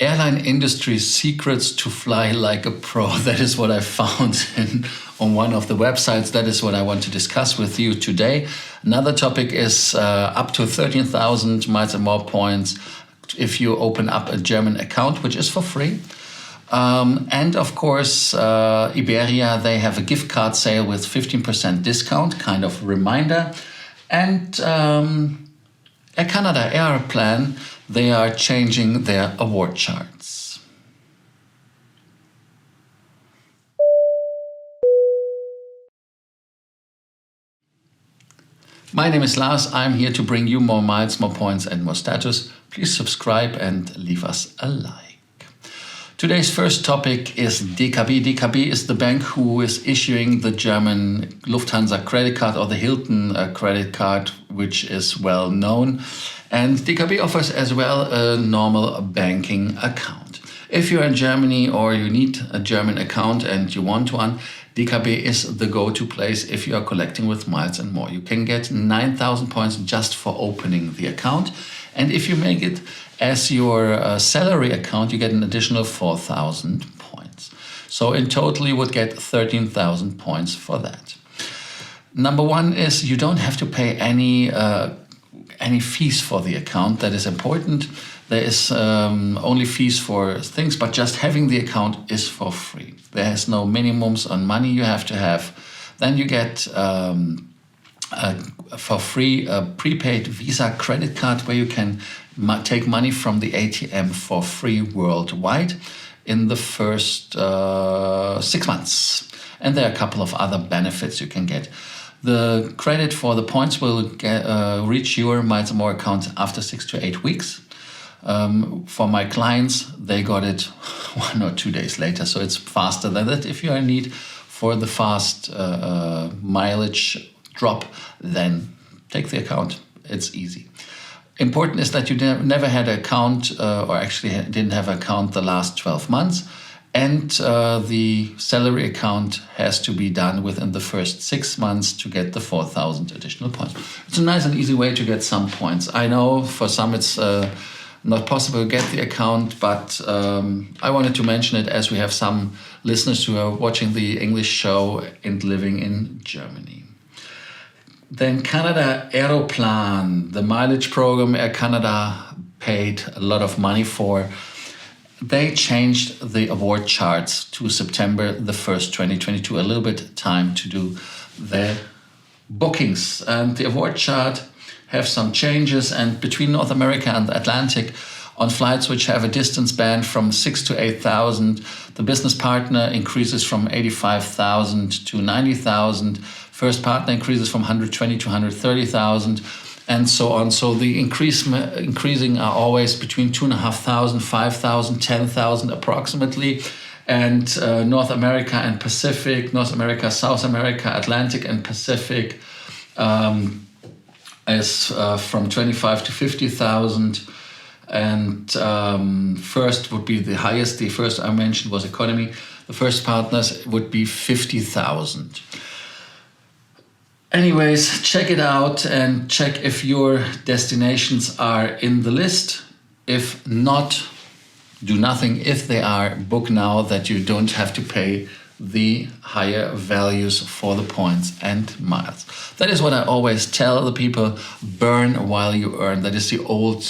airline industry secrets to fly like a pro. That is what I found on one of the websites. That is what I want to discuss with you today. Another topic is up to 13,000 miles and more points if you open up a German account, which is for free. And of course, Iberia, they have a gift card sale with 15% discount, kind of reminder. And Air Canada Airplan, they are changing their award charts. My name is Lars. I'm here to bring you more miles, more points and more status. Please subscribe and leave us a like. Today's first topic is DKB. DKB is the bank who is issuing the German Lufthansa credit card or the Hilton credit card, which is well known. And DKB offers as well a normal banking account. If you're in Germany or you need a German account and you want one, DKB is the go-to place if you are collecting with miles and more. You can get 9,000 points just for opening the account. And if you make it as your salary account, you get an additional 4,000 points. So in total, you would get 13,000 points for that. Number one is you don't have to pay any fees for the account. That is important. There is only fees for things, but just having the account is for free. There is no minimums on money you have to have. Then you get for free a prepaid Visa credit card where you can take money from the ATM for free worldwide in the first 6 months. And there are a couple of other benefits you can get. The credit for the points will reach your Miles More account after 6 to 8 weeks. For my clients, they got it 1 or 2 days later, so it's faster than that. If you're in need for the fast mileage drop, then take the account. It's easy. Important is that you never had an account or actually didn't have an account the last 12 months. And the salary account has to be done within the first 6 months to get the 4,000 additional points. It's a nice and easy way to get some points. I know for some it's not possible to get the account, but I wanted to mention it as we have some listeners who are watching the English show and living in Germany. Then Canada Aeroplan, the mileage program Air Canada paid a lot of money for. They changed the award charts to September the 1st, 2022, a little bit time to do their bookings. And the award chart have some changes, and between North America and the Atlantic, on flights which have a distance band from 6 to 8,000, the business partner increases from 85,000 to 90,000. First partner increases from 120 to 130,000, and so on. So the increasing are always between 2,500, 5,000, 10,000 approximately. And North America and Pacific, North America, South America, Atlantic and Pacific is from 25 to 50,000. And first would be the highest. The first I mentioned was economy. The first partners would be 50,000. Anyways, check it out and check if your destinations are in the list. If not, do nothing. If they are, book now that you don't have to pay the higher values for the points and miles. That is what I always tell the people, burn while you earn. That is the old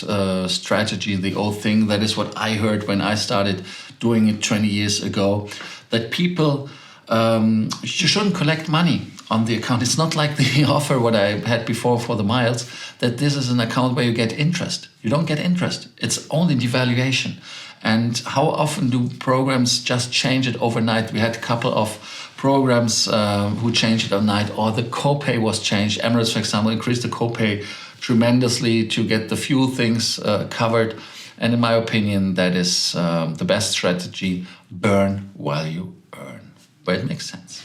strategy, the old thing. That is what I heard when I started doing it 20 years ago, that people, you shouldn't collect money on the account. It's not like the offer what I had before for the miles, that this is an account where you get interest. You don't get interest. It's only devaluation. And how often do programs just change it overnight? We had a couple of programs who changed it overnight, or the copay was changed. Emirates, for example, increased the copay tremendously to get the fuel things covered. And in my opinion, that is the best strategy. Burn while you earn, where it makes sense.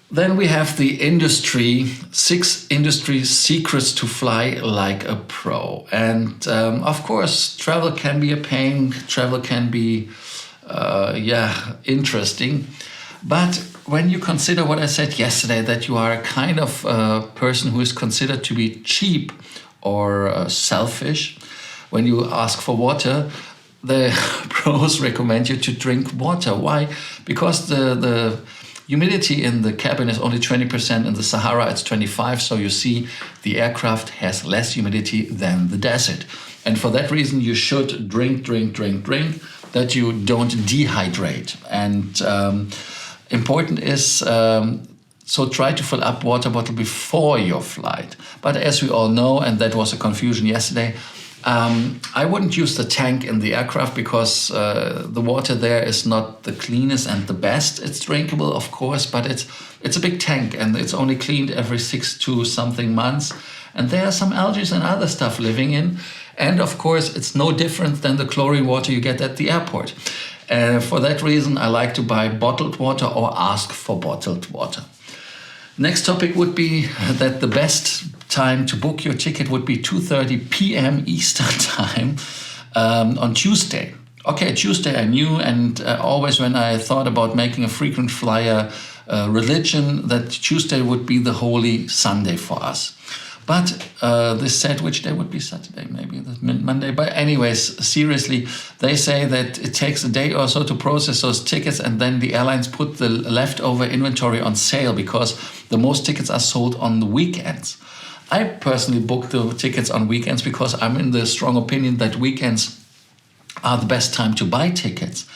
Then we have the industry, 6 industry secrets to fly like a pro. And of course, travel can be a pain. Travel can be, interesting. But when you consider what I said yesterday, that you are a kind of person who is considered to be cheap or selfish, when you ask for water, the pros recommend you to drink water. Why? Because the humidity in the cabin is only 20%. In the Sahara, it's 25%. So you see, the aircraft has less humidity than the desert. And for that reason, you should drink, that you don't dehydrate. And important is, so try to fill up water bottle before your flight. But as we all know, and that was a confusion yesterday, I wouldn't use the tank in the aircraft because the water there is not the cleanest and the best. It's drinkable, of course, but it's a big tank and it's only cleaned every 6 to something months. And there are some algae and other stuff living in. And of course, it's no different than the chlorine water you get at the airport. For that reason, I like to buy bottled water or ask for bottled water. Next topic would be that the best time to book your ticket would be 2:30 p.m. Eastern time on Tuesday. Okay, Tuesday I knew, and always when I thought about making a frequent flyer religion, that Tuesday would be the holy Sunday for us. But this said which day would be Saturday, maybe Monday. But anyways, seriously, they say that it takes a day or so to process those tickets, and then the airlines put the leftover inventory on sale because the most tickets are sold on the weekends. I personally book the tickets on weekends because I'm in the strong opinion that weekends are the best time to buy tickets.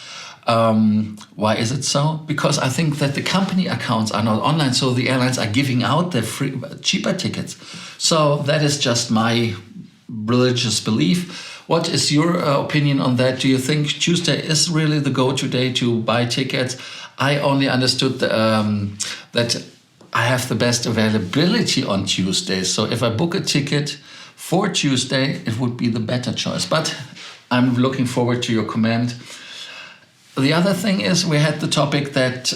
Why is it so? Because I think that the company accounts are not online, so the airlines are giving out the cheaper tickets. So that is just my religious belief. What is your opinion on that? Do you think Tuesday is really the go-to day to buy tickets? I only understood that I have the best availability on Tuesday. So if I book a ticket for Tuesday, it would be the better choice. But I'm looking forward to your comment. The other thing is we had the topic that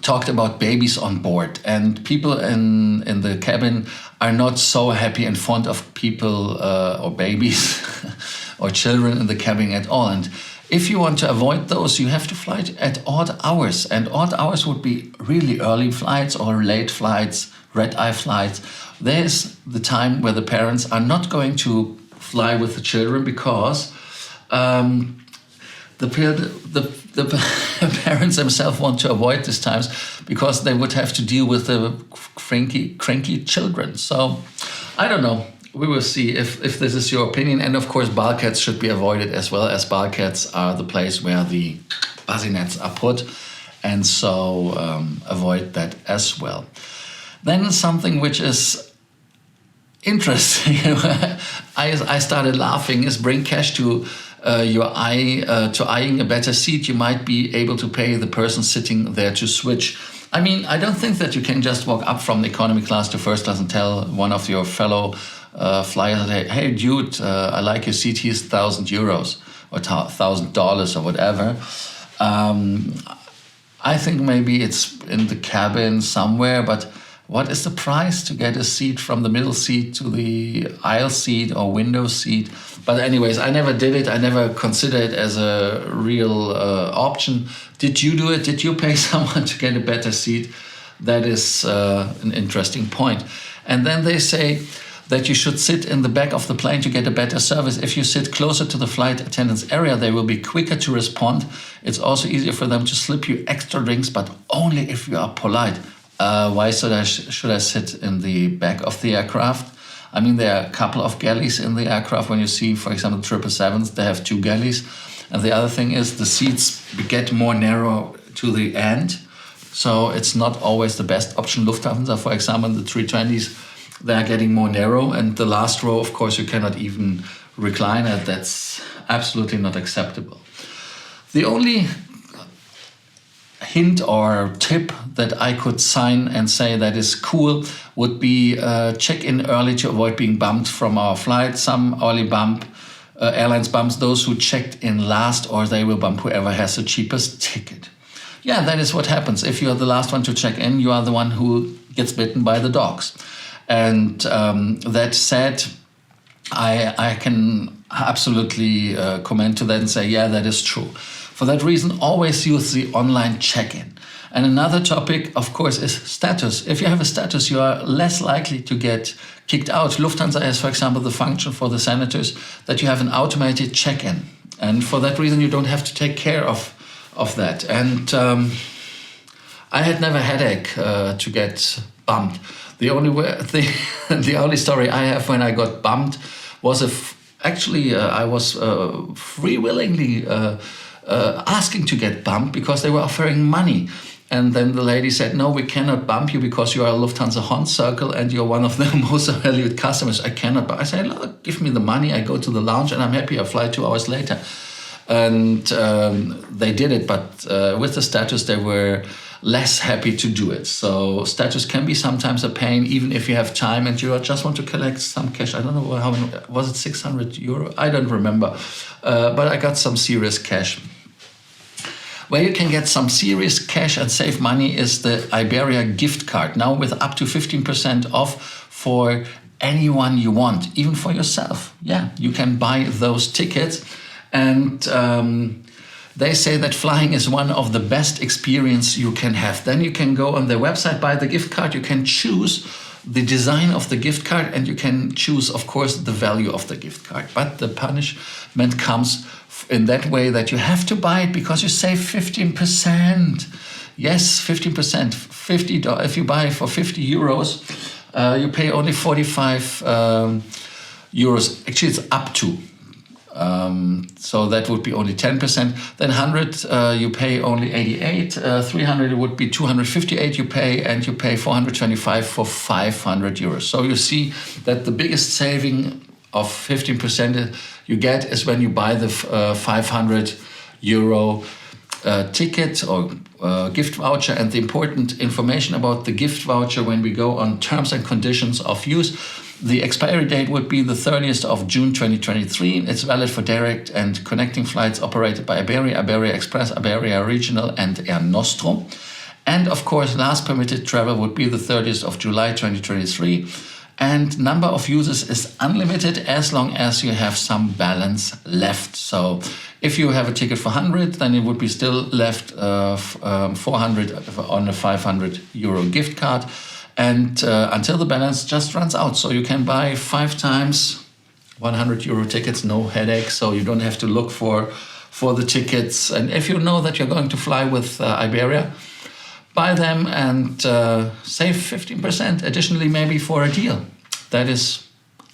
talked about babies on board, and people in the cabin are not so happy and fond of people or babies or children in the cabin at all. And if you want to avoid those, you have to fly at odd hours, and odd hours would be really early flights or late flights, red-eye flights. There's the time where the parents are not going to fly with the children because the parents themselves want to avoid these times because they would have to deal with the cranky children. So I don't know. We will see if this is your opinion. And of course, bulkheads should be avoided as well, as bulkheads are the place where the bassinets are put. And so avoid that as well. Then something which is interesting, I started laughing, is bring cash to eyeing a better seat. You might be able to pay the person sitting there to switch. I mean, I don't think that you can just walk up from the economy class to first class and tell one of your fellow flyers, hey dude, I like your seat, here's €1,000 or $1,000 or whatever. I think maybe it's in the cabin somewhere, but what is the price to get a seat from the middle seat to the aisle seat or window seat? But anyways, I never did it. I never considered it as a real option. Did you do it? Did you pay someone to get a better seat? That is an interesting point. And then they say that you should sit in the back of the plane to get a better service. If you sit closer to the flight attendant's area, they will be quicker to respond. It's also easier for them to slip you extra drinks, but only if you are polite. Why should I sit in the back of the aircraft? I mean, there are a couple of galleys in the aircraft. When you see, for example, 777s, they have 2 galleys. And the other thing is the seats get more narrow to the end. So it's not always the best option. Lufthansa, for example, the 320s, they are getting more narrow. And the last row, of course, you cannot even recline it. That's absolutely not acceptable. The only hint or tip that I could sign and say that is cool would be check in early to avoid being bumped from our flight. Some early airlines bumps those who checked in last, or they will bump whoever has the cheapest ticket. Yeah, that is what happens. If you're the last one to check in, you are the one who gets bitten by the dogs. And that said, I can absolutely comment to that and say, yeah, that is true. For that reason, always use the online check-in. And another topic, of course, is status. If you have a status, you are less likely to get kicked out. Lufthansa has, for example, the function for the senators that you have an automated check-in. And for that reason, you don't have to take care of that. And I had never headache to get bumped. The only story I have when I got bumped was I was free willingly asking to get bumped because they were offering money. And then the lady said, no, we cannot bump you because you are a Lufthansa Horn Circle and you're one of the most valued customers. I cannot bump. I said, look, give me the money. I go to the lounge and I'm happy. I fly 2 hours later. And they did it. But with the status, they were less happy to do it. So status can be sometimes a pain, even if you have time and you just want to collect some cash. I don't know how many, was it 600 euro? I don't remember. But I got some serious cash. Where you can get some serious cash and save money is the Iberia gift card. Now with up to 15% off for anyone you want, even for yourself. Yeah, you can buy those tickets. And they say that flying is one of the best experience you can have. Then you can go on their website, buy the gift card. You can choose the design of the gift card and you can choose, of course, the value of the gift card. But the punishment comes in that way that you have to buy it because you save 15%. Yes, 15%. If you buy for 50 euros, you pay only 45 euros. Actually, it's up to. So that would be only 10%. Then 100, you pay only 88. 300, it would be 258 you pay, and you pay 425 for 500 euros. So you see that the biggest saving of 15% you get is when you buy the 500 euro ticket or gift voucher. And the important information about the gift voucher when we go on terms and conditions of use. The expiry date would be the 30th of June 2023. It's valid for direct and connecting flights operated by Iberia, Iberia Express, Iberia Regional and Air Nostro. And of course, last permitted travel would be the 30th of July 2023. And number of users is unlimited as long as you have some balance left. So if you have a ticket for 100, then it would be still left 400 on a 500 euro gift card. And until the balance just runs out. So you can buy 5 times 100 euro tickets, no headache. So you don't have to look for the tickets. And if you know that you're going to fly with Iberia, buy them and save 15% additionally maybe for a deal. That is,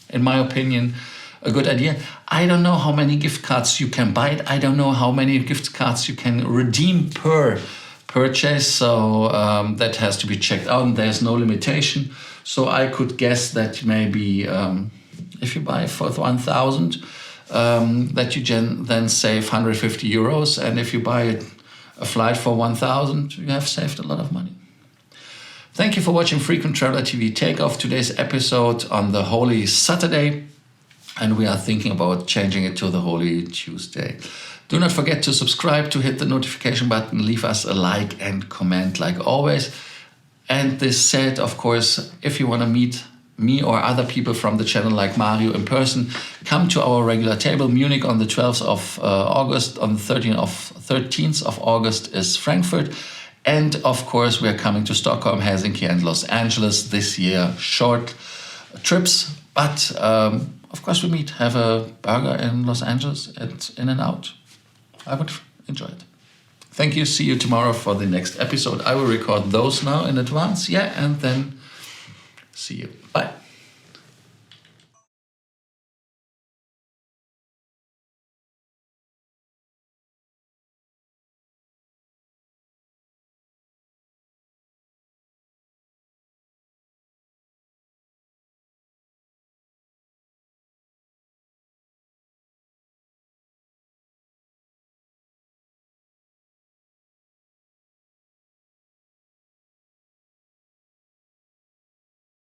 in my opinion, a good idea. I don't know how many gift cards you can buy. I don't know how many gift cards you can redeem per purchase, so that has to be checked out. There's no limitation, so I could guess that maybe if you buy for 1,000 that you then save 150 euros, and if you buy a flight for 1,000 you have saved a lot of money. Thank you for watching Frequent Traveler TV Takeoff. Today's episode on the Holy Saturday, and we are thinking about changing it to the Holy Tuesday. Do not forget to subscribe, to hit the notification button, leave us a like and comment like always. And this said, of course, if you want to meet me or other people from the channel like Mario in person, come to our regular table. Munich on the 12th of August, on the 13th of August is Frankfurt. And of course, we're coming to Stockholm, Helsinki and Los Angeles this year. Short trips, but of course we meet, have a burger in Los Angeles at In-N-Out. I would enjoy it. Thank you. See you tomorrow for the next episode. I will record those now in advance. Yeah, and then see you. Bye.